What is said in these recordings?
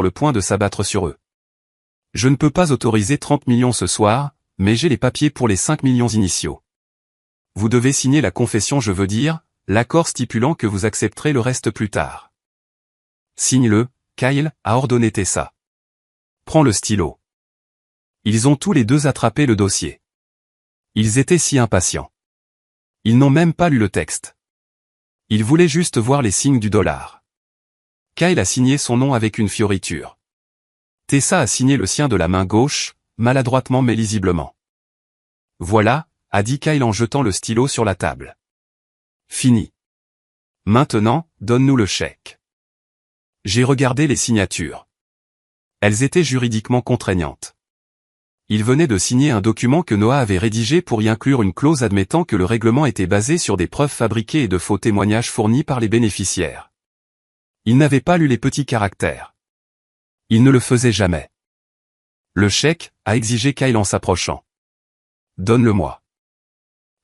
le point de s'abattre sur eux. Je ne peux pas autoriser 30 millions ce soir, mais j'ai les papiers pour les 5 millions initiaux. Vous devez signer la confession, je veux dire, l'accord stipulant que vous accepterez le reste plus tard. Signe-le, Kyle, a ordonné Tessa. Prends le stylo. Ils ont tous les deux attrapé le dossier. Ils étaient si impatients. Ils n'ont même pas lu le texte. Ils voulaient juste voir les signes du dollar. Kyle a signé son nom avec une fioriture. Tessa a signé le sien de la main gauche, maladroitement mais lisiblement. Voilà, a dit Kyle en jetant le stylo sur la table. Fini. Maintenant, donne-nous le chèque. J'ai regardé les signatures. Elles étaient juridiquement contraignantes. Il venait de signer un document que Noah avait rédigé pour y inclure une clause admettant que le règlement était basé sur des preuves fabriquées et de faux témoignages fournis par les bénéficiaires. Il n'avait pas lu les petits caractères. Il ne le faisait jamais. Le chèque, a exigé Kyle en s'approchant. Donne-le-moi.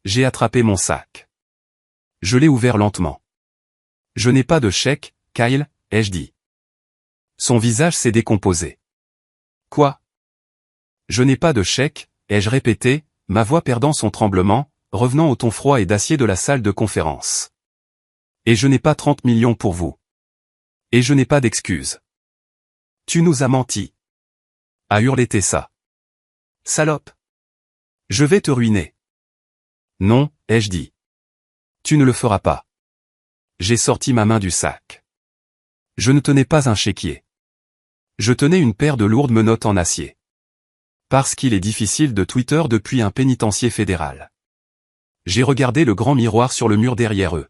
J'ai attrapé mon sac. Je l'ai ouvert lentement. Je n'ai pas de chèque, Kyle, ai-je dit. Son visage s'est décomposé. Quoi? Je n'ai pas de chèque, ai-je répété, ma voix perdant son tremblement, revenant au ton froid et d'acier de la salle de conférence. Et je n'ai pas 30 millions pour vous. Et je n'ai pas d'excuses. Tu nous as menti. A hurlé Tessa. Salope. Je vais te ruiner. Non, ai-je dit. Tu ne le feras pas. J'ai sorti ma main du sac. Je ne tenais pas un chéquier. Je tenais une paire de lourdes menottes en acier. Parce qu'il est difficile de Twitter depuis un pénitencier fédéral. J'ai regardé le grand miroir sur le mur derrière eux.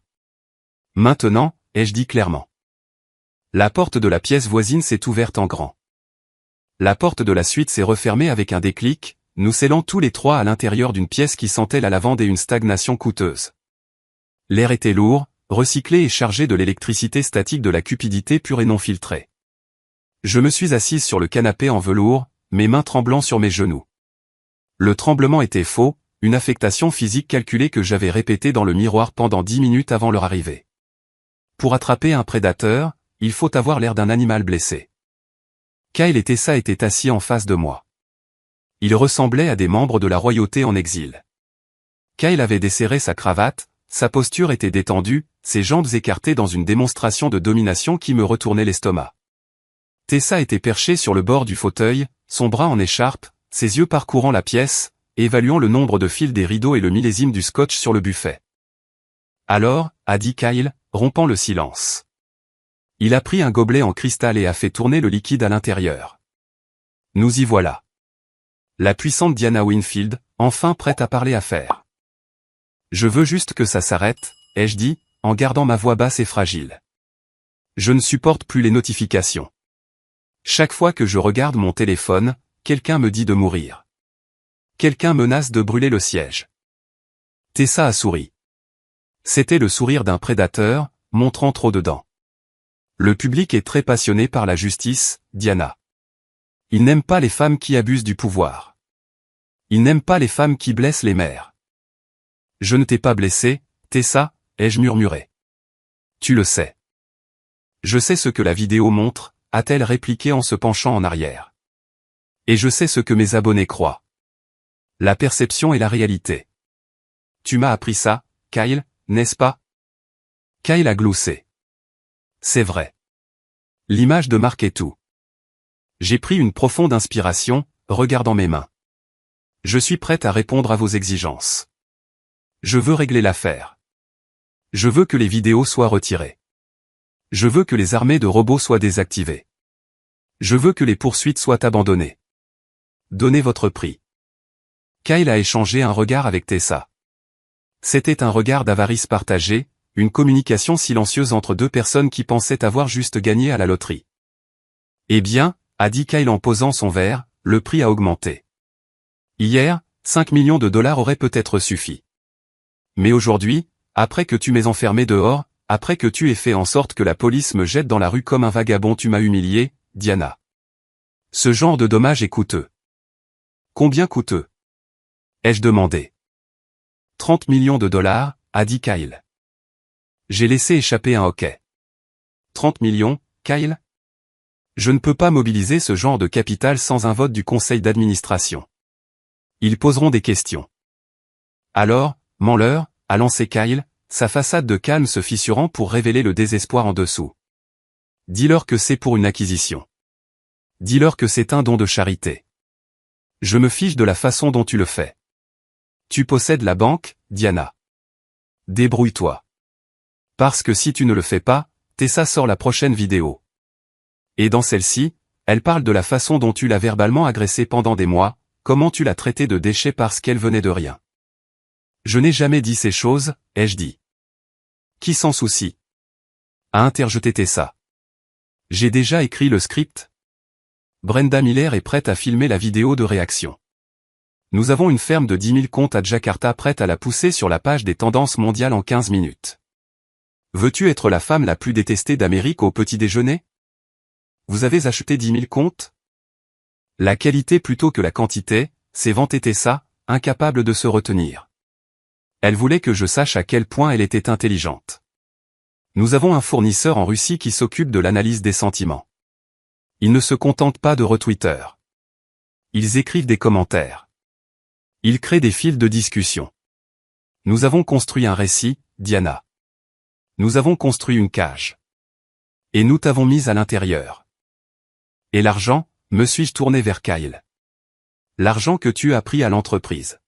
Maintenant, ai-je dit clairement. La porte de la pièce voisine s'est ouverte en grand. La porte de la suite s'est refermée avec un déclic, nous scellant tous les trois à l'intérieur d'une pièce qui sentait la lavande et une stagnation coûteuse. L'air était lourd, recyclé et chargé de l'électricité statique de la cupidité pure et non filtrée. Je me suis assise sur le canapé en velours, mes mains tremblant sur mes genoux. Le tremblement était faux, une affectation physique calculée que j'avais répétée dans le miroir pendant 10 minutes avant leur arrivée. Pour attraper un prédateur, il faut avoir l'air d'un animal blessé. Kyle et Tessa étaient assis en face de moi. Ils ressemblaient à des membres de la royauté en exil. Kyle avait desserré sa cravate, sa posture était détendue, ses jambes écartées dans une démonstration de domination qui me retournait l'estomac. Tessa était perchée sur le bord du fauteuil, son bras en écharpe, ses yeux parcourant la pièce, évaluant le nombre de fils des rideaux et le millésime du scotch sur le buffet. Alors, a dit Kyle, rompant le silence. Il a pris un gobelet en cristal et a fait tourner le liquide à l'intérieur. Nous y voilà. La puissante Diana Winfield, enfin prête à parler affaires. Je veux juste que ça s'arrête, ai-je dit, en gardant ma voix basse et fragile. Je ne supporte plus les notifications. Chaque fois que je regarde mon téléphone, quelqu'un me dit de mourir. Quelqu'un menace de brûler le siège. Tessa a souri. C'était le sourire d'un prédateur, montrant trop de dents. Le public est très passionné par la justice, Diana. Il n'aime pas les femmes qui abusent du pouvoir. Il n'aime pas les femmes qui blessent les mères. Je ne t'ai pas blessé, Tessa, ai-je murmuré. Tu le sais. Je sais ce que la vidéo montre, a-t-elle répliqué en se penchant en arrière. Et je sais ce que mes abonnés croient. La perception et la réalité. Tu m'as appris ça, Kyle, n'est-ce pas? Kyle a gloussé. C'est vrai. L'image de Mark est tout. J'ai pris une profonde inspiration, regardant mes mains. Je suis prête à répondre à vos exigences. Je veux régler l'affaire. Je veux que les vidéos soient retirées. Je veux que les armées de robots soient désactivées. Je veux que les poursuites soient abandonnées. Donnez votre prix. Kyle a échangé un regard avec Tessa. C'était un regard d'avarice partagée, une communication silencieuse entre deux personnes qui pensaient avoir juste gagné à la loterie. Eh bien, a dit Kyle en posant son verre, le prix a augmenté. Hier, 5 millions de dollars auraient peut-être suffi. Mais aujourd'hui, après que tu m'aies enfermé dehors, après que tu aies fait en sorte que la police me jette dans la rue comme un vagabond, tu m'as humilié, Diana. Ce genre de dommage est coûteux. Combien coûteux? Ai-je demandé. 30 millions de dollars, a dit Kyle. J'ai laissé échapper un hoquet. 30 millions, Kyle? Je ne peux pas mobiliser ce genre de capital sans un vote du conseil d'administration. Ils poseront des questions. Alors, mens-leur, a lancé Kyle, sa façade de calme se fissurant pour révéler le désespoir en dessous. Dis-leur que c'est pour une acquisition. Dis-leur que c'est un don de charité. Je me fiche de la façon dont tu le fais. Tu possèdes la banque, Diana. Débrouille-toi. Parce que si tu ne le fais pas, Tessa sort la prochaine vidéo. Et dans celle-ci, elle parle de la façon dont tu l'as verbalement agressée pendant des mois, comment tu l'as traitée de déchet parce qu'elle venait de rien. Je n'ai jamais dit ces choses, ai-je dit. Qui s'en soucie? A interjeté Tessa. J'ai déjà écrit le script. Brenda Miller est prête à filmer la vidéo de réaction. Nous avons une ferme de 10 000 comptes à Jakarta prête à la pousser sur la page des tendances mondiales en 15 minutes. Veux-tu être la femme la plus détestée d'Amérique au petit déjeuner? Vous avez acheté 10 000 comptes? La qualité plutôt que la quantité, c'est vanter Tessa, incapable de se retenir. Elle voulait que je sache à quel point elle était intelligente. Nous avons un fournisseur en Russie qui s'occupe de l'analyse des sentiments. Ils ne se contentent pas de retweeters. Ils écrivent des commentaires. Ils créent des fils de discussion. Nous avons construit un récit, Diana. Nous avons construit une cage. Et nous t'avons mise à l'intérieur. Et l'argent, me suis-je tourné vers Kyle. L'argent que tu as pris à l'entreprise.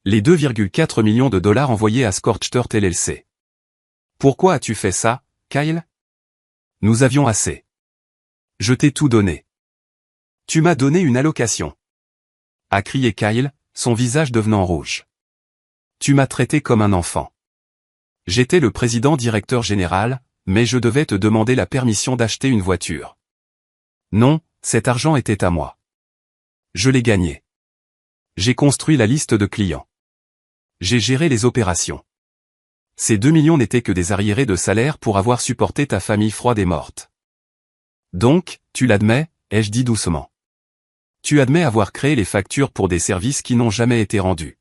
Les 2,4 millions de dollars envoyés à Scorched LLC. Pourquoi as-tu fait ça, Kyle? Nous avions assez. Je t'ai tout donné. Tu m'as donné une allocation. A crié Kyle, son visage devenant rouge. Tu m'as traité comme un enfant. J'étais le président directeur général, mais je devais te demander la permission d'acheter une voiture. Non, cet argent était à moi. Je l'ai gagné. J'ai construit la liste de clients. J'ai géré les opérations. Ces 2 millions n'étaient que des arriérés de salaire pour avoir supporté ta famille froide et morte. Donc, tu l'admets, ai-je dit doucement. Tu admets avoir créé les factures pour des services qui n'ont jamais été rendus.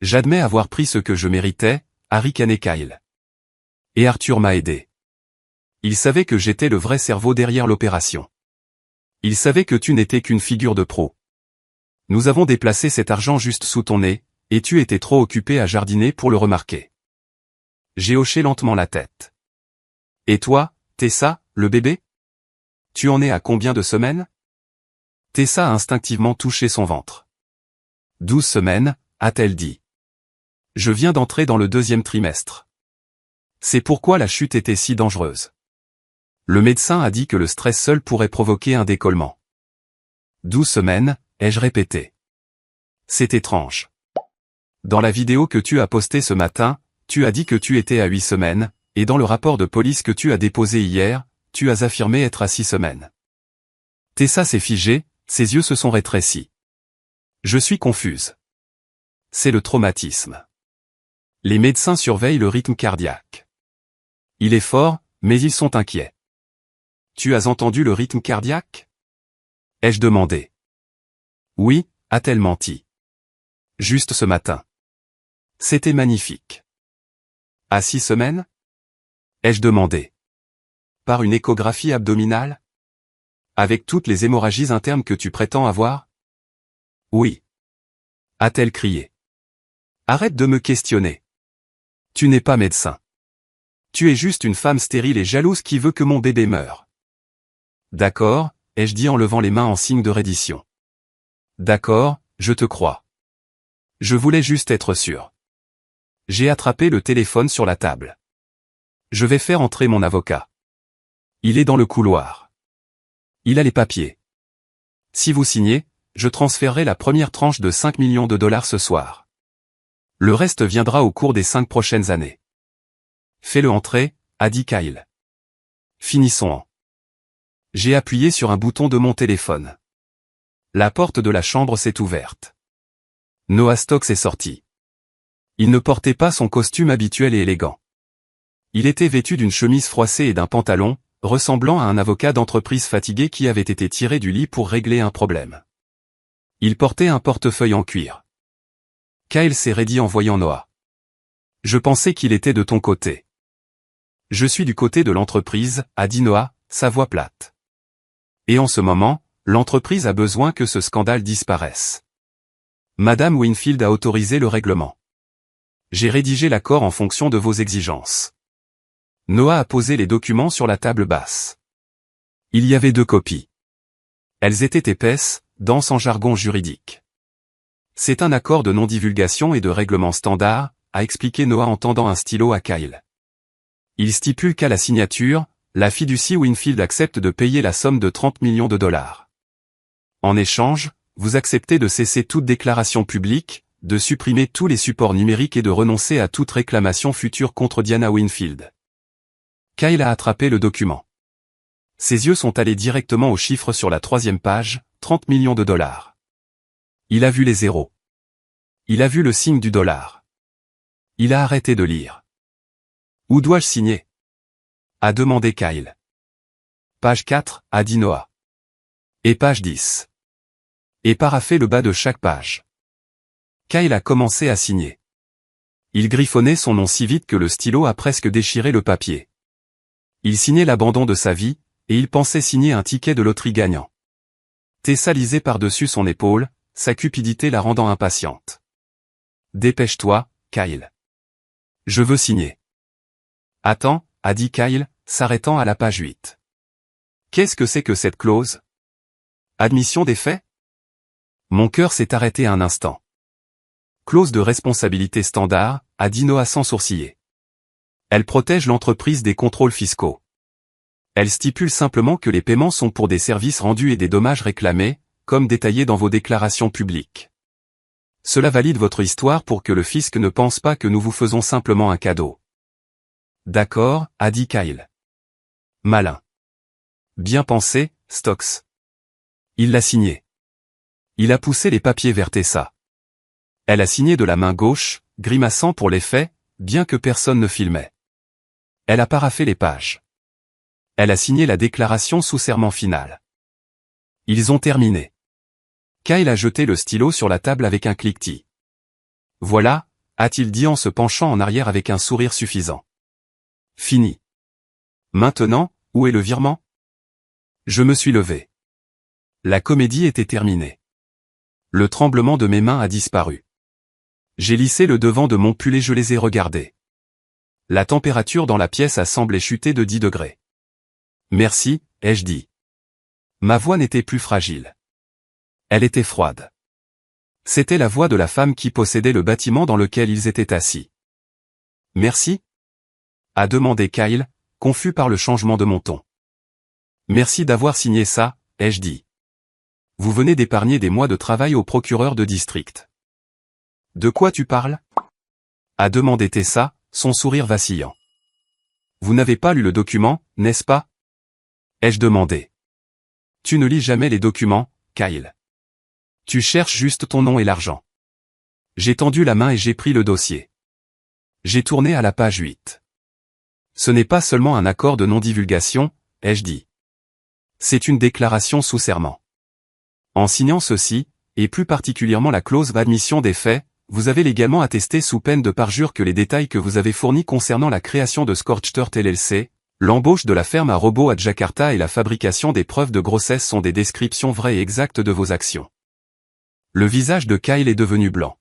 J'admets avoir pris ce que je méritais, a ricané Kyle. Et Arthur m'a aidé. Il savait que j'étais le vrai cerveau derrière l'opération. Il savait que tu n'étais qu'une figure de pro. Nous avons déplacé cet argent juste sous ton nez, et tu étais trop occupé à jardiner pour le remarquer. J'ai hoché lentement la tête. Et toi, Tessa, le bébé? Tu en es à combien de semaines? Tessa a instinctivement touché son ventre. 12 semaines, a-t-elle dit. Je viens d'entrer dans le 2e trimestre. C'est pourquoi la chute était si dangereuse. Le médecin a dit que le stress seul pourrait provoquer un décollement. 12 semaines, ai-je répété. C'est étrange. Dans la vidéo que tu as postée ce matin, tu as dit que tu étais à 8 semaines, et dans le rapport de police que tu as déposé hier, tu as affirmé être à 6 semaines. Tessa s'est figée, ses yeux se sont rétrécis. Je suis confuse. C'est le traumatisme. Les médecins surveillent le rythme cardiaque. Il est fort, mais ils sont inquiets. Tu as entendu le rythme cardiaque? Ai-je demandé. Oui, a-t-elle menti. Juste ce matin. C'était magnifique. À 6 semaines? Ai-je demandé. Par une échographie abdominale? Avec toutes les hémorragies internes que tu prétends avoir? Oui. A-t-elle crié. Arrête de me questionner. Tu n'es pas médecin. Tu es juste une femme stérile et jalouse qui veut que mon bébé meure. D'accord, ai-je dit en levant les mains en signe de reddition. D'accord, je te crois. Je voulais juste être sûr. J'ai attrapé le téléphone sur la table. Je vais faire entrer mon avocat. Il est dans le couloir. Il a les papiers. Si vous signez, je transférerai la première tranche de 5 millions de dollars ce soir. Le reste viendra au cours des 5 prochaines années. Fais-le entrer, a dit Kyle. Finissons-en. J'ai appuyé sur un bouton de mon téléphone. La porte de la chambre s'est ouverte. Noah Stokes est sorti. Il ne portait pas son costume habituel et élégant. Il était vêtu d'une chemise froissée et d'un pantalon, ressemblant à un avocat d'entreprise fatigué qui avait été tiré du lit pour régler un problème. Il portait un portefeuille en cuir. Kyle s'est raidi en voyant Noah. Je pensais qu'il était de ton côté. Je suis du côté de l'entreprise, a dit Noah, sa voix plate. Et en ce moment, l'entreprise a besoin que ce scandale disparaisse. Madame Winfield a autorisé le règlement. J'ai rédigé l'accord en fonction de vos exigences. Noah a posé les documents sur la table basse. Il y avait 2 copies. Elles étaient épaisses, denses en jargon juridique. C'est un accord de non-divulgation et de règlement standard, a expliqué Noah en tendant un stylo à Kyle. Il stipule qu'à la signature, la fiducie Winfield accepte de payer la somme de 30 millions de dollars. En échange, vous acceptez de cesser toute déclaration publique, de supprimer tous les supports numériques et de renoncer à toute réclamation future contre Diana Winfield. Kyle a attrapé le document. Ses yeux sont allés directement aux chiffres sur la 3e page, 30 millions de dollars. Il a vu les zéros. Il a vu le signe du dollar. Il a arrêté de lire. Où dois-je signer? A demandé Kyle. Page 4, a dit Noah. Et page 10. Et paraphé le bas de chaque page. Kyle a commencé à signer. Il griffonnait son nom si vite que le stylo a presque déchiré le papier. Il signait l'abandon de sa vie, et il pensait signer un ticket de loterie gagnant. Tessa lisait par-dessus son épaule, sa cupidité la rendant impatiente. Dépêche-toi, Kyle. Je veux signer. Attends, a dit Kyle, s'arrêtant à la page 8. Qu'est-ce que c'est que cette clause? Admission des faits? Mon cœur s'est arrêté un instant. Clause de responsabilité standard, a dit Noah sans sourciller. Elle protège l'entreprise des contrôles fiscaux. Elle stipule simplement que les paiements sont pour des services rendus et des dommages réclamés, comme détaillé dans vos déclarations publiques. Cela valide votre histoire pour que le fisc ne pense pas que nous vous faisons simplement un cadeau. D'accord, a dit Kyle. Malin. Bien pensé, Stokes. Il l'a signé. Il a poussé les papiers vers Tessa. Elle a signé de la main gauche, grimaçant pour l'effet, bien que personne ne filmait. Elle a paraphé les pages. Elle a signé la déclaration sous serment final. Ils ont terminé. Kyle a jeté le stylo sur la table avec un cliquetis. Voilà, a-t-il dit en se penchant en arrière avec un sourire suffisant. Fini. Maintenant, où est le virement? Je me suis levé. La comédie était terminée. Le tremblement de mes mains a disparu. J'ai lissé le devant de mon pull et je les ai regardés. La température dans la pièce a semblé chuter de 10 degrés. Merci, ai-je dit. Ma voix n'était plus fragile. Elle était froide. C'était la voix de la femme qui possédait le bâtiment dans lequel ils étaient assis. Merci? A demandé Kyle, confus par le changement de mon ton. Merci d'avoir signé ça, ai-je dit. Vous venez d'épargner des mois de travail au procureur de district. De quoi tu parles? A demandé Tessa, son sourire vacillant. Vous n'avez pas lu le document, n'est-ce pas? Ai-je demandé. Tu ne lis jamais les documents, Kyle. Tu cherches juste ton nom et l'argent. J'ai tendu la main et j'ai pris le dossier. J'ai tourné à la page 8. Ce n'est pas seulement un accord de non-divulgation, ai-je dit. C'est une déclaration sous serment. En signant ceci, et plus particulièrement la clause d'admission des faits, vous avez légalement attesté sous peine de parjure que les détails que vous avez fournis concernant la création de Scorchturt LLC, l'embauche de la ferme à robots à Jakarta et la fabrication des preuves de grossesse sont des descriptions vraies et exactes de vos actions. Le visage de Kyle est devenu blanc.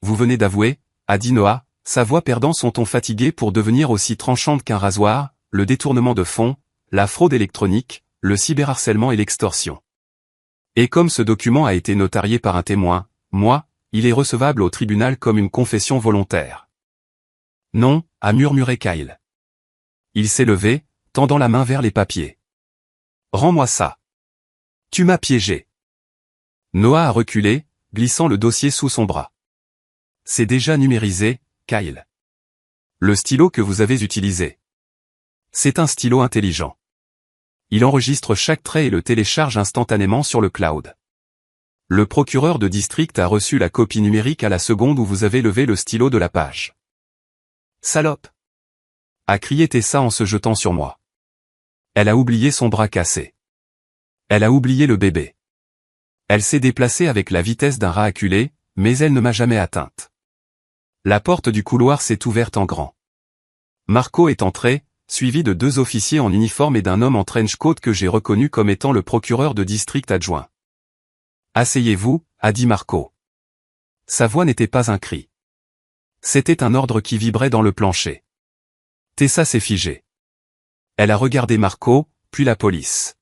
Vous venez d'avouer, a dit Noah, sa voix perdant son ton fatigué pour devenir aussi tranchante qu'un rasoir, le détournement de fonds, la fraude électronique, le cyberharcèlement et l'extorsion. Et comme ce document a été notarié par un témoin, moi, il est recevable au tribunal comme une confession volontaire. Non, a murmuré Kyle. Il s'est levé, tendant la main vers les papiers. Rends-moi ça. Tu m'as piégé. Noah a reculé, glissant le dossier sous son bras. C'est déjà numérisé, Kyle. Le stylo que vous avez utilisé. C'est un stylo intelligent. Il enregistre chaque trait et le télécharge instantanément sur le cloud. Le procureur de district a reçu la copie numérique à la seconde où vous avez levé le stylo de la page. Salope! A crié Tessa en se jetant sur moi. Elle a oublié son bras cassé. Elle a oublié le bébé. Elle s'est déplacée avec la vitesse d'un rat acculé, mais elle ne m'a jamais atteinte. La porte du couloir s'est ouverte en grand. Marco est entré, suivi de 2 officiers en uniforme et d'un homme en trench coat que j'ai reconnu comme étant le procureur de district adjoint. « Asseyez-vous » a dit Marco. Sa voix n'était pas un cri. C'était un ordre qui vibrait dans le plancher. Tessa s'est figée. Elle a regardé Marco, puis la police.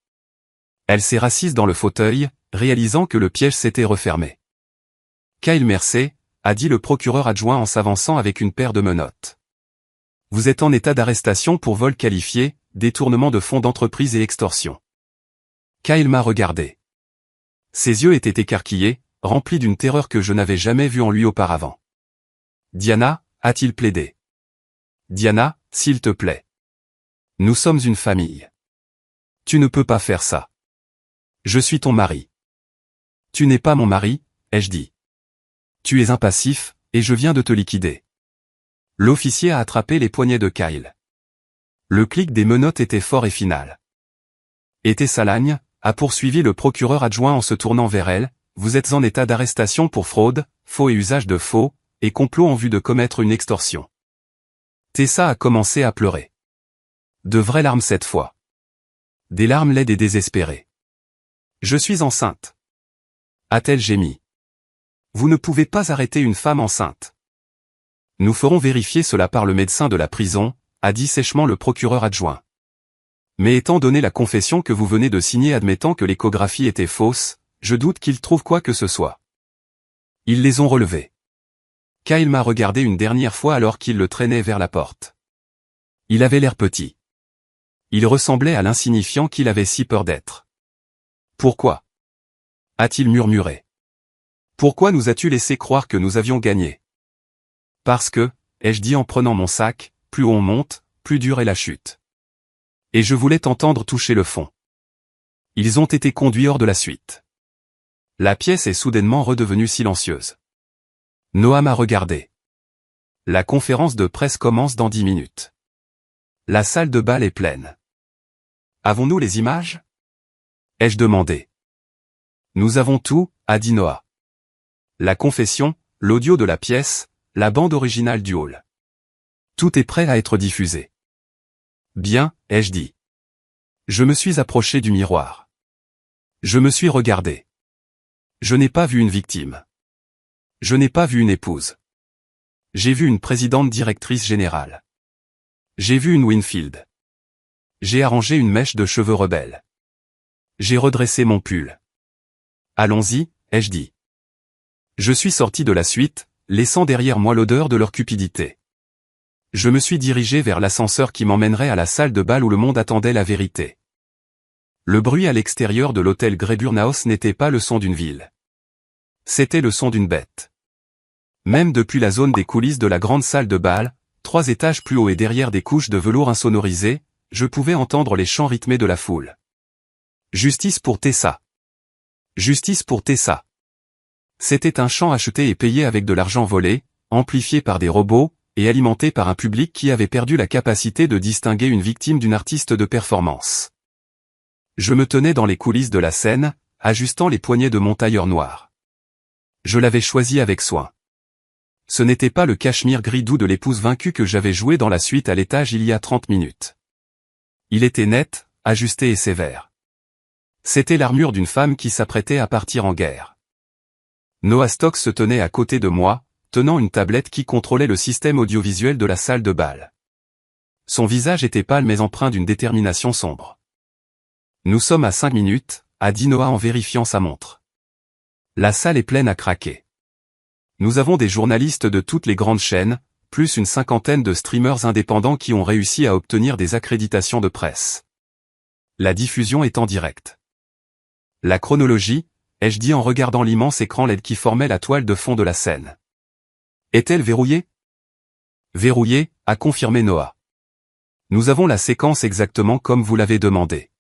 Elle s'est rassise dans le fauteuil, réalisant que le piège s'était refermé. « Kyle Mersey » a dit le procureur adjoint en s'avançant avec une paire de menottes. « Vous êtes en état d'arrestation pour vol qualifié, détournement de fonds d'entreprise et extorsion. » Kyle m'a regardé. Ses yeux étaient écarquillés, remplis d'une terreur que je n'avais jamais vue en lui auparavant. « Diana » a-t-il plaidé. « Diana, s'il te plaît. Nous sommes une famille. Tu ne peux pas faire ça. Je suis ton mari. »« Tu n'es pas mon mari, » ai-je dit. « Tu es un passif, et je viens de te liquider. » L'officier a attrapé les poignets de Kyle. Le clic des menottes était fort et final. « Et Tessa Lagne » a poursuivi le procureur adjoint en se tournant vers elle, « Vous êtes en état d'arrestation pour fraude, faux et usage de faux, et complot en vue de commettre une extorsion. » Tessa a commencé à pleurer. De vraies larmes cette fois. Des larmes laides et désespérées. « Je suis enceinte. » a-t-elle gémi. « Vous ne pouvez pas arrêter une femme enceinte. » « Nous ferons vérifier cela par le médecin de la prison, » a dit sèchement le procureur adjoint. « Mais étant donné la confession que vous venez de signer admettant que l'échographie était fausse, je doute qu'ils trouvent quoi que ce soit. » Ils les ont relevés. Kyle m'a regardé une dernière fois alors qu'il le traînait vers la porte. Il avait l'air petit. Il ressemblait à l'insignifiant qu'il avait si peur d'être. « Pourquoi » a-t-il murmuré. « Pourquoi nous as-tu laissé croire que nous avions gagné ?» Parce que, ai-je dit en prenant mon sac, plus on monte, plus dure est la chute. Et je voulais t'entendre toucher le fond. Ils ont été conduits hors de la suite. La pièce est soudainement redevenue silencieuse. Noah m'a regardé. La conférence de presse commence dans 10 minutes. La salle de bal est pleine. Avons-nous les images ? Ai-je demandé. Nous avons tout, a dit Noah. La confession, l'audio de la pièce, la bande originale du hall. Tout est prêt à être diffusé. Bien, ai-je dit. Je me suis approché du miroir. Je me suis regardé. Je n'ai pas vu une victime. Je n'ai pas vu une épouse. J'ai vu une présidente directrice générale. J'ai vu une Winfield. J'ai arrangé une mèche de cheveux rebelle. J'ai redressé mon pull. Allons-y, ai-je dit. Je suis sorti de la suite, laissant derrière moi l'odeur de leur cupidité. Je me suis dirigé vers l'ascenseur qui m'emmènerait à la salle de bal où le monde attendait la vérité. Le bruit à l'extérieur de l'hôtel Greyburn n'était pas le son d'une ville. C'était le son d'une bête. Même depuis la zone des coulisses de la grande salle de bal, 3 étages plus haut et derrière des couches de velours insonorisées, je pouvais entendre les chants rythmés de la foule. Justice pour Tessa. Justice pour Tessa. C'était un chant acheté et payé avec de l'argent volé, amplifié par des robots, et alimenté par un public qui avait perdu la capacité de distinguer une victime d'une artiste de performance. Je me tenais dans les coulisses de la scène, ajustant les poignets de mon tailleur noir. Je l'avais choisi avec soin. Ce n'était pas le cachemire gris doux de l'épouse vaincue que j'avais joué dans la suite à l'étage il y a 30 minutes. Il était net, ajusté et sévère. C'était l'armure d'une femme qui s'apprêtait à partir en guerre. Noah Stokes se tenait à côté de moi, tenant une tablette qui contrôlait le système audiovisuel de la salle de bal. Son visage était pâle mais empreint d'une détermination sombre. « Nous sommes à 5 minutes, » a dit Noah en vérifiant sa montre. La salle est pleine à craquer. Nous avons des journalistes de toutes les grandes chaînes, plus une 50aine de streamers indépendants qui ont réussi à obtenir des accréditations de presse. La diffusion est en direct. La chronologie, ai-je dit en regardant l'immense écran LED qui formait la toile de fond de la scène. Est-elle verrouillée ? Verrouillée, a confirmé Noah. Nous avons la séquence exactement comme vous l'avez demandé.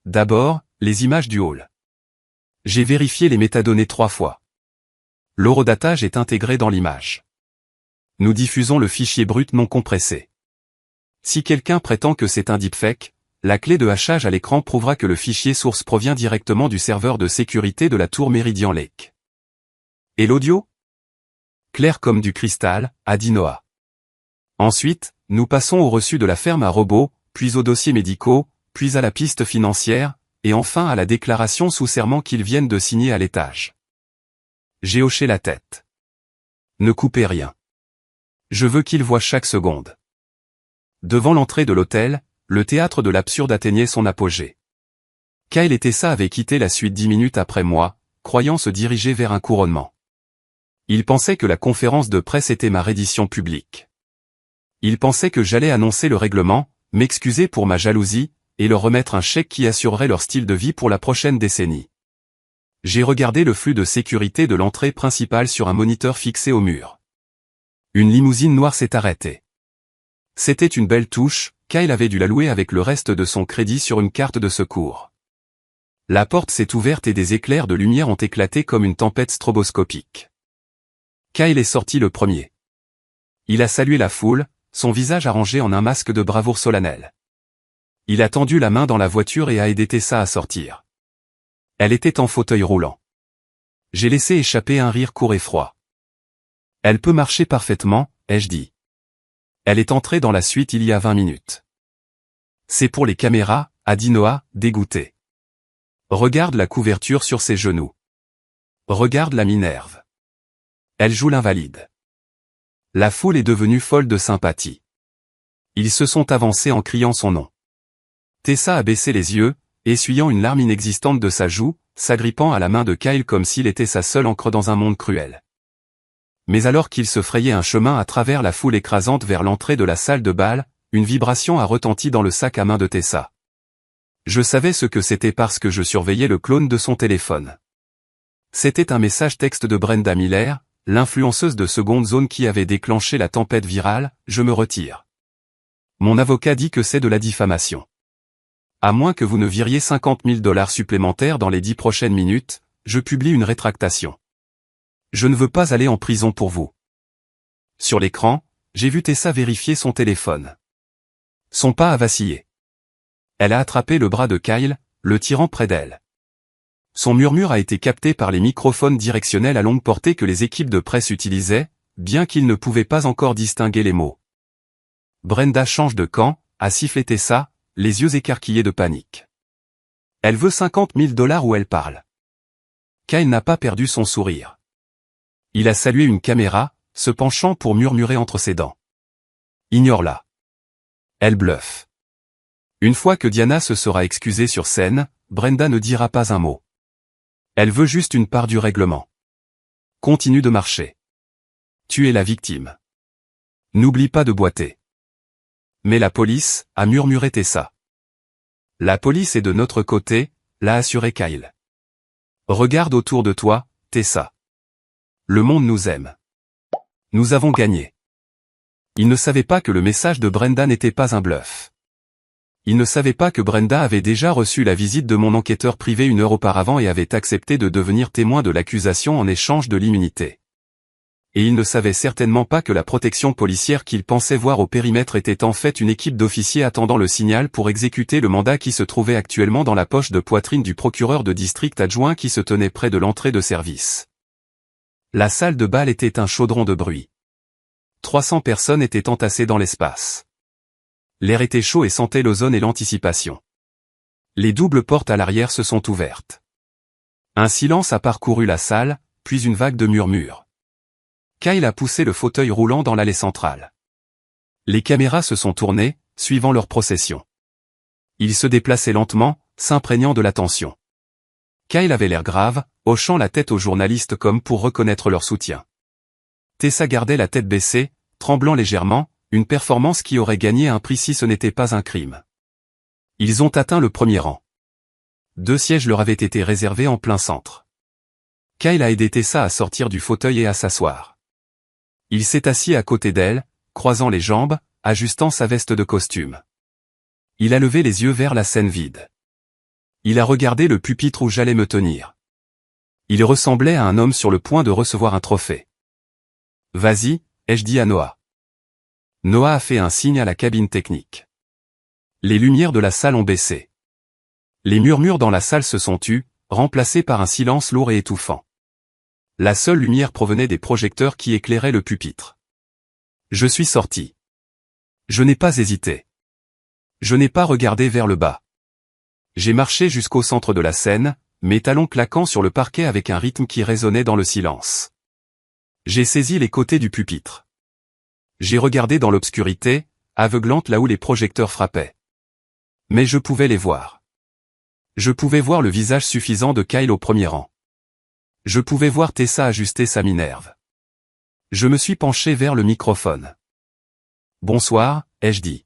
D'abord, les images du hall. J'ai vérifié les métadonnées 3 fois. L'horodatage est intégré dans l'image. Nous diffusons le fichier brut non compressé. Si quelqu'un prétend que c'est un deepfake, la clé de hachage à l'écran prouvera que le fichier source provient directement du serveur de sécurité de la tour Meridian Lake. Et l'audio ? Clair comme du cristal, a dit Noah. Ensuite, Nous passons au reçu de la ferme à robots, puis aux dossiers médicaux, puis à la piste financière, et enfin à la déclaration sous serment qu'ils viennent de signer à l'étage. J'ai hoché la tête. Ne coupez rien. Je veux qu'ils voient chaque seconde. Devant l'entrée de l'hôtel, le théâtre de l'absurde atteignait son apogée. Kyle et Tessa avaient quitté la suite 10 minutes après moi, croyant se diriger vers un couronnement. Ils pensaient que la conférence de presse était ma reddition publique. Ils pensaient que j'allais annoncer le règlement, m'excuser pour ma jalousie, et leur remettre un chèque qui assurerait leur style de vie pour la prochaine décennie. J'ai regardé le flux de sécurité de l'entrée principale sur un moniteur fixé au mur. Une limousine noire s'est arrêtée. C'était une belle touche, Kyle avait dû la louer avec le reste de son crédit sur une carte de secours. La porte s'est ouverte et des éclairs de lumière ont éclaté comme une tempête stroboscopique. Kyle est sorti le premier. Il a salué la foule, son visage arrangé en un masque de bravoure solennelle. Il a tendu la main dans la voiture et a aidé Tessa à sortir. Elle était en fauteuil roulant. J'ai laissé échapper un rire court et froid. Elle peut marcher parfaitement, ai-je dit. Elle est entrée dans la suite il y a 20 minutes. C'est pour les caméras, a dit Noah, dégoûté. Regarde la couverture sur ses genoux. Regarde la Minerve. Elle joue l'invalide. La foule est devenue folle de sympathie. Ils se sont avancés en criant son nom. Tessa a baissé les yeux, essuyant une larme inexistante de sa joue, s'agrippant à la main de Kyle comme s'il était sa seule encre dans un monde cruel. Mais alors qu'il se frayait un chemin à travers la foule écrasante vers l'entrée de la salle de bal, une vibration a retenti dans le sac à main de Tessa. Je savais ce que c'était parce que je surveillais le clone de son téléphone. C'était un message texte de Brenda Miller, l'influenceuse de seconde zone qui avait déclenché la tempête virale, je me retire. Mon avocat dit que c'est de la diffamation. À moins que vous ne viriez 50 000 $ supplémentaires dans les 10 prochaines minutes, je publie une rétractation. Je ne veux pas aller en prison pour vous. Sur l'écran, j'ai vu Tessa vérifier son téléphone. Son pas a vacillé. Elle a attrapé le bras de Kyle, le tirant près d'elle. Son murmure a été capté par les microphones directionnels à longue portée que les équipes de presse utilisaient, bien qu'ils ne pouvaient pas encore distinguer les mots. Brenda change de camp, a sifflé Tessa, les yeux écarquillés de panique. Elle veut 50 000 $ où elle parle. Kyle n'a pas perdu son sourire. Il a salué une caméra, se penchant pour murmurer entre ses dents. Ignore-la. Elle bluffe. Une fois que Diana se sera excusée sur scène, Brenda ne dira pas un mot. Elle veut juste une part du règlement. Continue de marcher. Tu es la victime. N'oublie pas de boiter. Mais la police, a murmuré Tessa. La police est de notre côté, l'a assuré Kyle. Regarde autour de toi, Tessa. Le monde nous aime. Nous avons gagné. Il ne savait pas que le message de Brenda n'était pas un bluff. Il ne savait pas que Brenda avait déjà reçu la visite de mon enquêteur privé 1 heure auparavant et avait accepté de devenir témoin de l'accusation en échange de l'immunité. Et il ne savait certainement pas que la protection policière qu'il pensait voir au périmètre était en fait une équipe d'officiers attendant le signal pour exécuter le mandat qui se trouvait actuellement dans la poche de poitrine du procureur de district adjoint qui se tenait près de l'entrée de service. La salle de bal était un chaudron de bruit. 300 personnes étaient entassées dans l'espace. L'air était chaud et sentait l'ozone et l'anticipation. Les doubles portes à l'arrière se sont ouvertes. Un silence a parcouru la salle, puis une vague de murmures. Kyle a poussé le fauteuil roulant dans l'allée centrale. Les caméras se sont tournées, suivant leur procession. Ils se déplaçaient lentement, s'imprégnant de l'attention. Kyle avait l'air grave, hochant la tête aux journalistes comme pour reconnaître leur soutien. Tessa gardait la tête baissée, tremblant légèrement, une performance qui aurait gagné un prix si ce n'était pas un crime. Ils ont atteint le premier rang. 2 sièges leur avaient été réservés en plein centre. Kyle a aidé Tessa à sortir du fauteuil et à s'asseoir. Il s'est assis à côté d'elle, croisant les jambes, ajustant sa veste de costume. Il a levé les yeux vers la scène vide. Il a regardé le pupitre où j'allais me tenir. Il ressemblait à un homme sur le point de recevoir un trophée. « Vas-y » ai-je dit à Noah. Noah a fait un signe à la cabine technique. Les lumières de la salle ont baissé. Les murmures dans la salle se sont tus, remplacés par un silence lourd et étouffant. La seule lumière provenait des projecteurs qui éclairaient le pupitre. Je suis sorti. Je n'ai pas hésité. Je n'ai pas regardé vers le bas. J'ai marché jusqu'au centre de la scène, mes talons claquant sur le parquet avec un rythme qui résonnait dans le silence. J'ai saisi les côtés du pupitre. J'ai regardé dans l'obscurité, aveuglante là où les projecteurs frappaient. Mais je pouvais les voir. Je pouvais voir le visage suffisant de Kyle au premier rang. Je pouvais voir Tessa ajuster sa minerve. Je me suis penché vers le microphone. « Bonsoir », ai-je dit.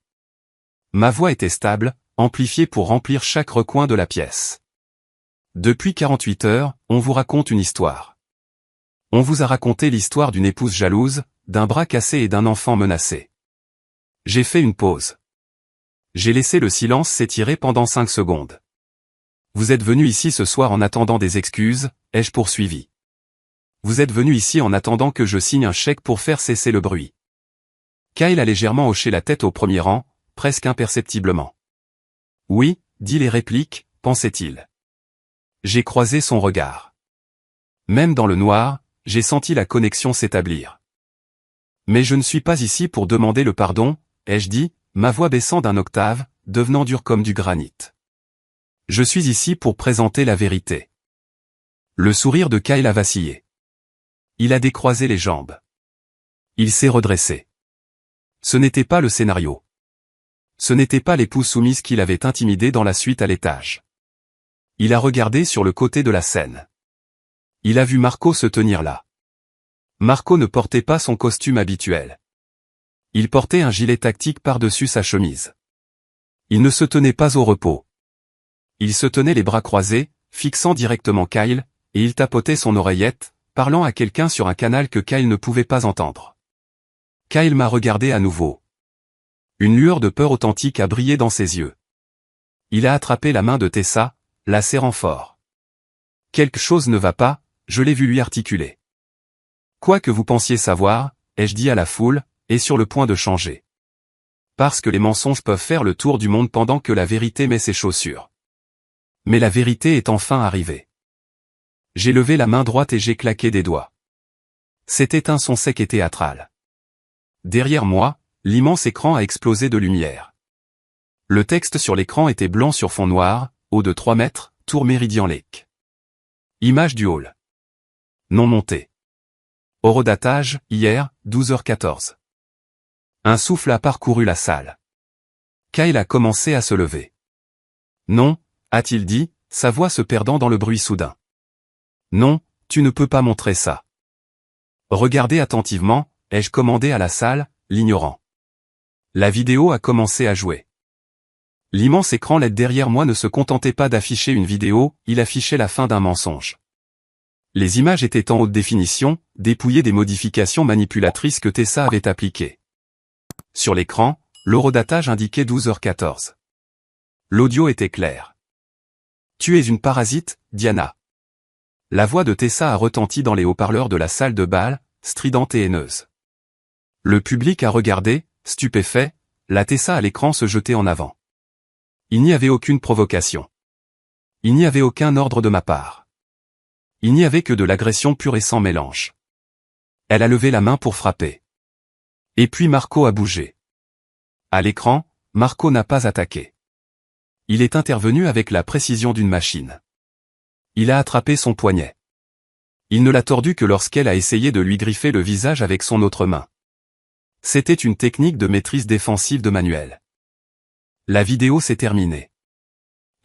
Ma voix était stable, amplifiée pour remplir chaque recoin de la pièce. Depuis 48 heures, on vous raconte une histoire. On vous a raconté l'histoire d'une épouse jalouse, d'un bras cassé et d'un enfant menacé. J'ai fait une pause. J'ai laissé le silence s'étirer pendant 5 secondes. Vous êtes venu ici ce soir en attendant des excuses, ai-je poursuivi. Vous êtes venu ici en attendant que je signe un chèque pour faire cesser le bruit. Kyle a légèrement hoché la tête au premier rang, presque imperceptiblement. Oui, dit les répliques, pensait-il. J'ai croisé son regard. Même dans le noir, j'ai senti la connexion s'établir. Mais je ne suis pas ici pour demander le pardon, ai-je dit, ma voix baissant d'un octave, devenant dure comme du granit. Je suis ici pour présenter la vérité. Le sourire de Kyle a vacillé. Il a décroisé les jambes. Il s'est redressé. Ce n'était pas le scénario. Ce n'était pas l'épouse soumise qu'il avait intimidée dans la suite à l'étage. Il a regardé sur le côté de la scène. Il a vu Marco se tenir là. Marco ne portait pas son costume habituel. Il portait un gilet tactique par-dessus sa chemise. Il ne se tenait pas au repos. Il se tenait les bras croisés, fixant directement Kyle, et il tapotait son oreillette, parlant à quelqu'un sur un canal que Kyle ne pouvait pas entendre. Kyle m'a regardé à nouveau. Une lueur de peur authentique a brillé dans ses yeux. Il a attrapé la main de Tessa, la serrant fort. Quelque chose ne va pas, je l'ai vu lui articuler. Quoi que vous pensiez savoir, ai-je dit à la foule, est sur le point de changer. Parce que les mensonges peuvent faire le tour du monde pendant que la vérité met ses chaussures. Mais la vérité est enfin arrivée. J'ai levé la main droite et j'ai claqué des doigts. C'était un son sec et théâtral. Derrière moi, l'immense écran a explosé de lumière. Le texte sur l'écran était blanc sur fond noir, haut de 3 mètres, Tour Meridian Lake. Image du hall. Non monté. Horodatage, hier, 12h14. Un souffle a parcouru la salle. Kyle a commencé à se lever. Non, a-t-il dit, sa voix se perdant dans le bruit soudain. Non, tu ne peux pas montrer ça. Regardez attentivement, ai-je commandé à la salle, l'ignorant. La vidéo a commencé à jouer. L'immense écran LED derrière moi ne se contentait pas d'afficher une vidéo, il affichait la fin d'un mensonge. Les images étaient en haute définition, dépouillées des modifications manipulatrices que Tessa avait appliquées. Sur l'écran, l'horodatage indiquait 12h14. L'audio était clair. Tu es une parasite, Diana. La voix de Tessa a retenti dans les haut-parleurs de la salle de bal, stridente et haineuse. Le public a regardé, stupéfait, la Tessa à l'écran se jeter en avant. Il n'y avait aucune provocation. Il n'y avait aucun ordre de ma part. Il n'y avait que de l'agression pure et sans mélange. Elle a levé la main pour frapper. Et puis Marco a bougé. À l'écran, Marco n'a pas attaqué. Il est intervenu avec la précision d'une machine. Il a attrapé son poignet. Il ne l'a tordu que lorsqu'elle a essayé de lui griffer le visage avec son autre main. C'était une technique de maîtrise défensive de Manuel. La vidéo s'est terminée.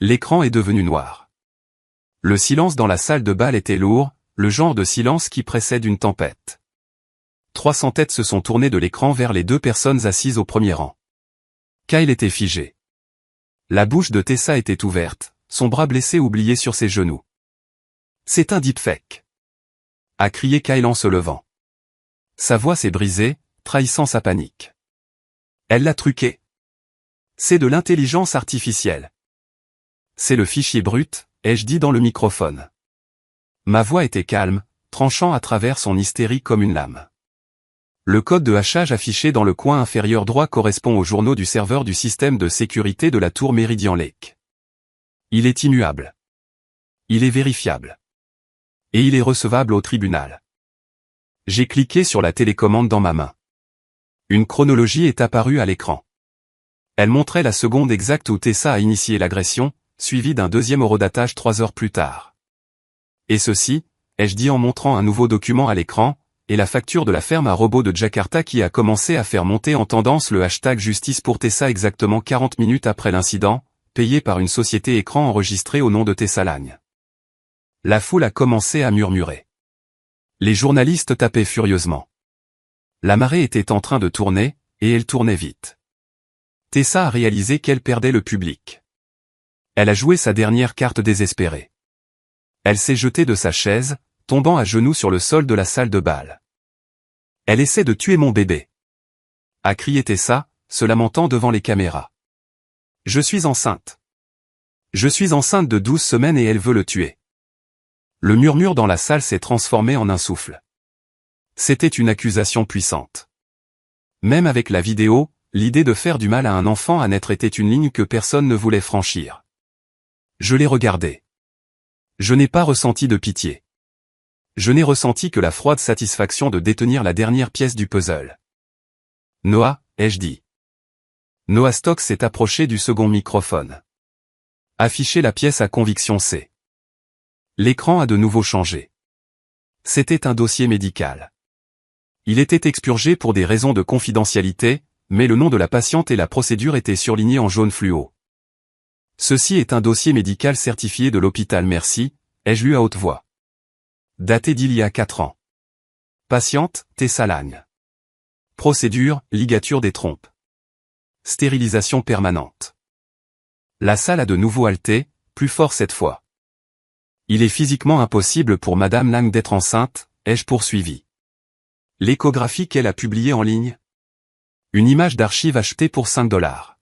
L'écran est devenu noir. Le silence dans la salle de bal était lourd, le genre de silence qui précède une tempête. 300 têtes se sont tournées de l'écran vers les 2 personnes assises au premier rang. Kyle était figé. La bouche de Tessa était ouverte, son bras blessé oublié sur ses genoux. C'est un deepfake, a crié Kyle en se levant. Sa voix s'est brisée, trahissant sa panique. Elle l'a truqué. C'est de l'intelligence artificielle. C'est le fichier brut, ai-je dit dans le microphone. Ma voix était calme, tranchant à travers son hystérie comme une lame. Le code de hachage affiché dans le coin inférieur droit correspond aux journaux du serveur du système de sécurité de la tour Meridian Lake. Il est immuable. Il est vérifiable. Et il est recevable au tribunal. J'ai cliqué sur la télécommande dans ma main. Une chronologie est apparue à l'écran. Elle montrait la seconde exacte où Tessa a initié l'agression, suivie d'un deuxième horodatage 3 heures plus tard. Et ceci, ai-je dit en montrant un nouveau document à l'écran, et la facture de la ferme à robots de Jakarta qui a commencé à faire monter en tendance le hashtag Justice pour Tessa exactement 40 minutes après l'incident, payé par une société écran enregistrée au nom de Tessa Lagne. La foule a commencé à murmurer. Les journalistes tapaient furieusement. La marée était en train de tourner, et elle tournait vite. Tessa a réalisé qu'elle perdait le public. Elle a joué sa dernière carte désespérée. Elle s'est jetée de sa chaise, tombant à genoux sur le sol de la salle de bal. Elle essaie de tuer mon bébé, a crié Tessa, se lamentant devant les caméras. Je suis enceinte. Je suis enceinte de 12 semaines et elle veut le tuer. Le murmure dans la salle s'est transformé en un souffle. C'était une accusation puissante. Même avec la vidéo, l'idée de faire du mal à un enfant à naître était une ligne que personne ne voulait franchir. Je l'ai regardé. Je n'ai pas ressenti de pitié. Je n'ai ressenti que la froide satisfaction de détenir la dernière pièce du puzzle. Noah, ai-je dit. Noah Stokes s'est approché du second microphone. Afficher la pièce à conviction C. L'écran a de nouveau changé. C'était un dossier médical. Il était expurgé pour des raisons de confidentialité, mais le nom de la patiente et la procédure étaient surlignés en jaune fluo. Ceci est un dossier médical certifié de l'hôpital Merci, ai-je lu à haute voix. Daté d'il y a 4 ans. Patiente, Tessa Lagne. Procédure, ligature des trompes. Stérilisation permanente. La salle a de nouveau halté, plus fort cette fois. Il est physiquement impossible pour Madame Lagne d'être enceinte, ai-je poursuivi. L'échographie qu'elle a publiée en ligne. Une image d'archive achetée pour $5.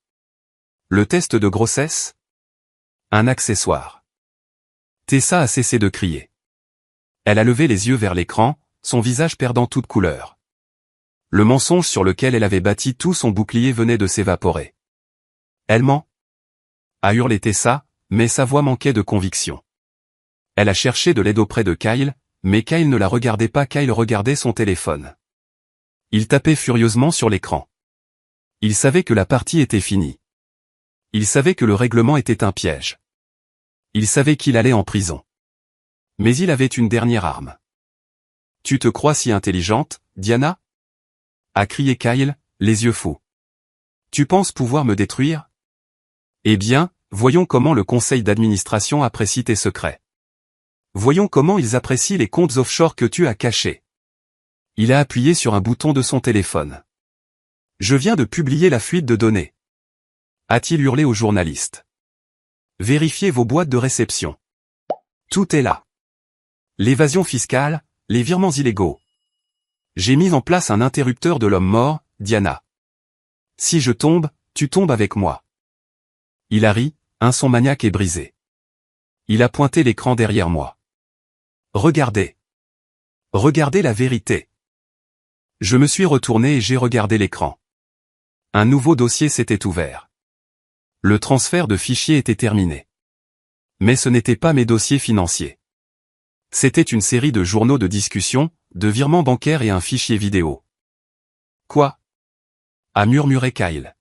Le test de grossesse. Un accessoire. Tessa a cessé de crier. Elle a levé les yeux vers l'écran, son visage perdant toute couleur. Le mensonge sur lequel elle avait bâti tout son bouclier venait de s'évaporer. Elle ment, a hurlé Tessa, mais sa voix manquait de conviction. Elle a cherché de l'aide auprès de Kyle, mais Kyle ne la regardait pas. Kyle regardait son téléphone. Il tapait furieusement sur l'écran. Il savait que la partie était finie. Il savait que le règlement était un piège. Il savait qu'il allait en prison. Mais il avait une dernière arme. « Tu te crois si intelligente, Diana ?» a crié Kyle, les yeux fous. « Tu penses pouvoir me détruire ? Eh bien, voyons comment le conseil d'administration apprécie tes secrets. Voyons comment ils apprécient les comptes offshore que tu as cachés. » Il a appuyé sur un bouton de son téléphone. « Je viens de publier la fuite de données. » a-t-il hurlé au journaliste. « Vérifiez vos boîtes de réception. Tout est là. L'évasion fiscale, les virements illégaux. J'ai mis en place un interrupteur de l'homme mort, Diana. Si je tombe, tu tombes avec moi. » Il a ri, un son maniaque et brisé. Il a pointé l'écran derrière moi. Regardez. Regardez la vérité. Je me suis retourné et j'ai regardé l'écran. Un nouveau dossier s'était ouvert. Le transfert de fichiers était terminé. Mais ce n'étaient pas mes dossiers financiers. C'était une série de journaux de discussion, de virements bancaires et un fichier vidéo. Quoi ? A murmuré Kyle.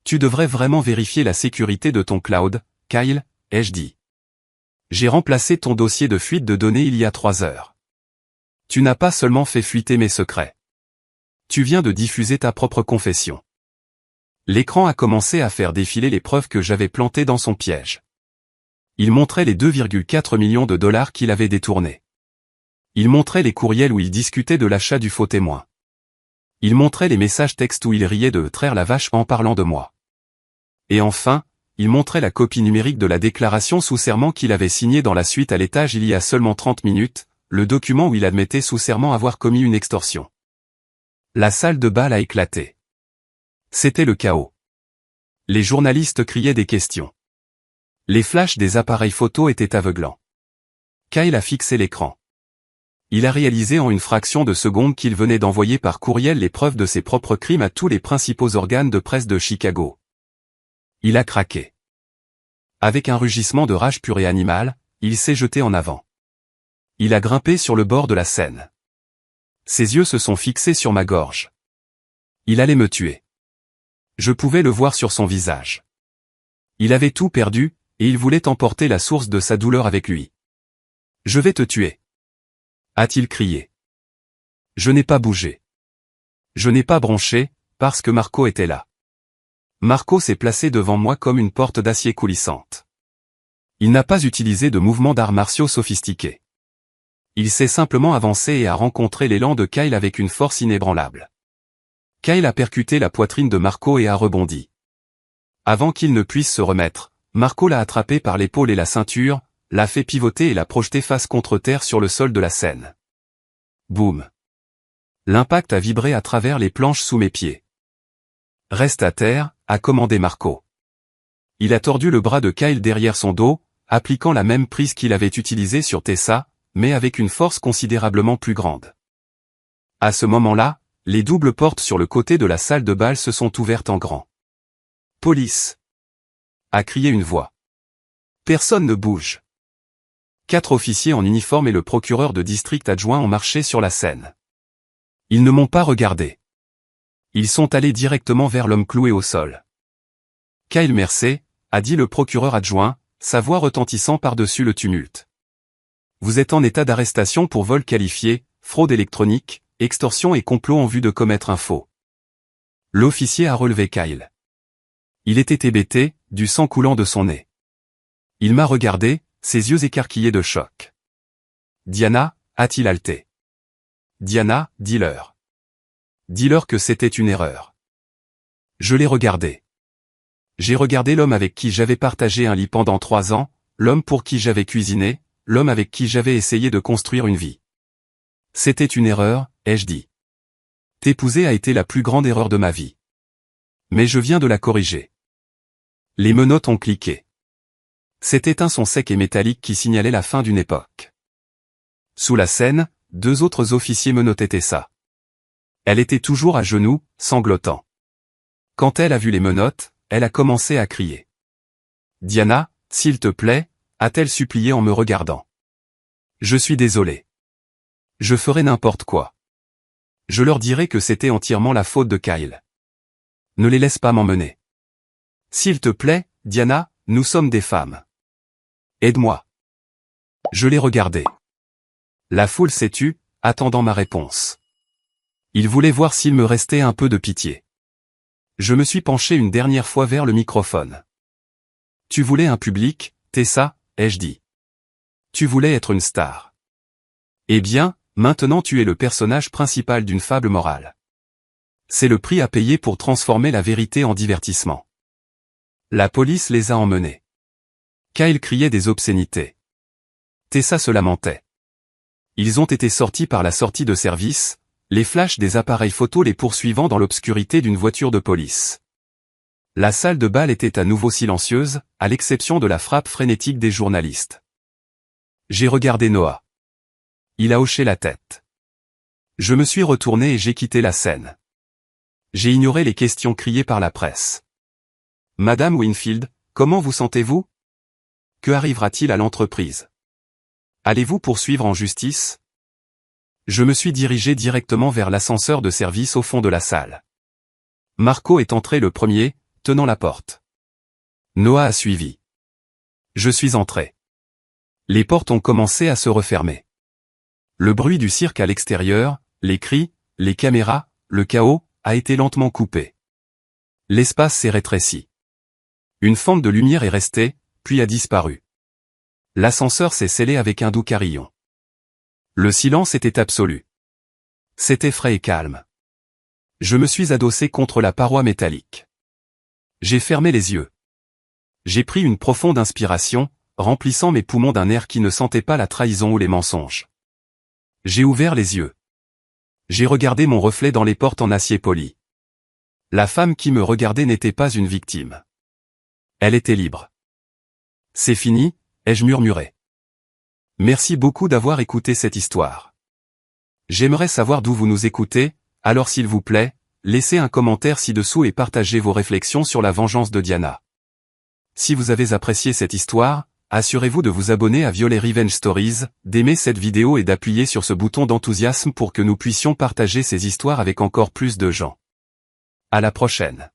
Tu devrais vraiment vérifier la sécurité de ton cloud, Kyle, ai-je dit. J'ai remplacé ton dossier de fuite de données il y a 3 heures. Tu n'as pas seulement fait fuiter mes secrets. Tu viens de diffuser ta propre confession. L'écran a commencé à faire défiler les preuves que j'avais plantées dans son piège. Il montrait les 2,4 millions de dollars qu'il avait détournés. Il montrait les courriels où il discutait de l'achat du faux témoin. Il montrait les messages textes où il riait de traire la vache en parlant de moi. Et enfin, il montrait la copie numérique de la déclaration sous serment qu'il avait signée dans la suite à l'étage il y a seulement 30 minutes, le document où il admettait sous serment avoir commis une extorsion. La salle de bal a éclaté. C'était le chaos. Les journalistes criaient des questions. Les flashs des appareils photo étaient aveuglants. Kyle a fixé l'écran. Il a réalisé en une fraction de seconde qu'il venait d'envoyer par courriel les preuves de ses propres crimes à tous les principaux organes de presse de Chicago. Il a craqué. Avec un rugissement de rage pure et animale, il s'est jeté en avant. Il a grimpé sur le bord de la scène. Ses yeux se sont fixés sur ma gorge. Il allait me tuer. Je pouvais le voir sur son visage. Il avait tout perdu, et il voulait emporter la source de sa douleur avec lui. « Je vais te tuer !» a-t-il crié. Je n'ai pas bougé. Je n'ai pas bronché, parce que Marco était là. Marco s'est placé devant moi comme une porte d'acier coulissante. Il n'a pas utilisé de mouvements d'arts martiaux sophistiqués. Il s'est simplement avancé et a rencontré l'élan de Kyle avec une force inébranlable. Kyle a percuté la poitrine de Marco et a rebondi. Avant qu'il ne puisse se remettre, Marco l'a attrapé par l'épaule et la ceinture, l'a fait pivoter et l'a projeté face contre terre sur le sol de la scène. Boum. L'impact a vibré à travers les planches sous mes pieds. « Reste à terre », a commandé Marco. Il a tordu le bras de Kyle derrière son dos, appliquant la même prise qu'il avait utilisée sur Tessa, mais avec une force considérablement plus grande. À ce moment-là, les doubles portes sur le côté de la salle de bal se sont ouvertes en grand. « Police !» a crié une voix. Personne ne bouge. 4 officiers en uniforme et le procureur de district adjoint ont marché sur la scène. Ils ne m'ont pas regardé. Ils sont allés directement vers l'homme cloué au sol. « Kyle Mercer », a dit le procureur adjoint, sa voix retentissant par-dessus le tumulte. « Vous êtes en état d'arrestation pour vol qualifié, fraude électronique, extorsion et complot en vue de commettre un faux. » L'officier a relevé Kyle. Il était hébété, du sang coulant de son nez. Il m'a regardé, ses yeux écarquillés de choc. « Diana » a-t-il haleté. « Diana, dis-leur. Dis-leur que c'était une erreur. » Je l'ai regardé. J'ai regardé l'homme avec qui j'avais partagé un lit pendant 3 ans, l'homme pour qui j'avais cuisiné, l'homme avec qui j'avais essayé de construire une vie. C'était une erreur, ai-je dit. T'épouser a été la plus grande erreur de ma vie. Mais je viens de la corriger. Les menottes ont cliqué. C'était un son sec et métallique qui signalait la fin d'une époque. Sous la scène, 2 autres officiers menottaient Tessa. Elle était toujours à genoux, sanglotant. Quand elle a vu les menottes, elle a commencé à crier. « Diana, s'il te plaît », a-t-elle supplié en me regardant. « Je suis désolé. Je ferai n'importe quoi. Je leur dirai que c'était entièrement la faute de Kyle. Ne les laisse pas m'emmener. S'il te plaît, Diana, nous sommes des femmes. Aide-moi. » Je l'ai regardé. La foule s'est tue, attendant ma réponse. Il voulait voir s'il me restait un peu de pitié. Je me suis penché une dernière fois vers le microphone. « Tu voulais un public, Tessa », ai-je dit. « Tu voulais être une star. Eh bien, maintenant tu es le personnage principal d'une fable morale. C'est le prix à payer pour transformer la vérité en divertissement. » La police les a emmenés. Kyle criait des obscénités. Tessa se lamentait. Ils ont été sortis par la sortie de service, les flashs des appareils photo les poursuivant dans l'obscurité d'une voiture de police. La salle de bal était à nouveau silencieuse, à l'exception de la frappe frénétique des journalistes. J'ai regardé Noah. Il a hoché la tête. Je me suis retourné et j'ai quitté la scène. J'ai ignoré les questions criées par la presse. « Madame Winfield, comment vous sentez-vous ? Que arrivera-t-il à l'entreprise ? Allez-vous poursuivre en justice ? » Je me suis dirigé directement vers l'ascenseur de service au fond de la salle. Marco est entré le premier, tenant la porte. Noah a suivi. Je suis entré. Les portes ont commencé à se refermer. Le bruit du cirque à l'extérieur, les cris, les caméras, le chaos, a été lentement coupé. L'espace s'est rétréci. Une fente de lumière est restée, puis a disparu. L'ascenseur s'est scellé avec un doux carillon. Le silence était absolu. C'était frais et calme. Je me suis adossé contre la paroi métallique. J'ai fermé les yeux. J'ai pris une profonde inspiration, remplissant mes poumons d'un air qui ne sentait pas la trahison ou les mensonges. J'ai ouvert les yeux. J'ai regardé mon reflet dans les portes en acier poli. La femme qui me regardait n'était pas une victime. Elle était libre. « C'est fini », ai-je murmuré. Merci beaucoup d'avoir écouté cette histoire. J'aimerais savoir d'où vous nous écoutez, alors s'il vous plaît, laissez un commentaire ci-dessous et partagez vos réflexions sur la vengeance de Diana. Si vous avez apprécié cette histoire, assurez-vous de vous abonner à Violet Revenge Stories, d'aimer cette vidéo et d'appuyer sur ce bouton d'enthousiasme pour que nous puissions partager ces histoires avec encore plus de gens. À la prochaine.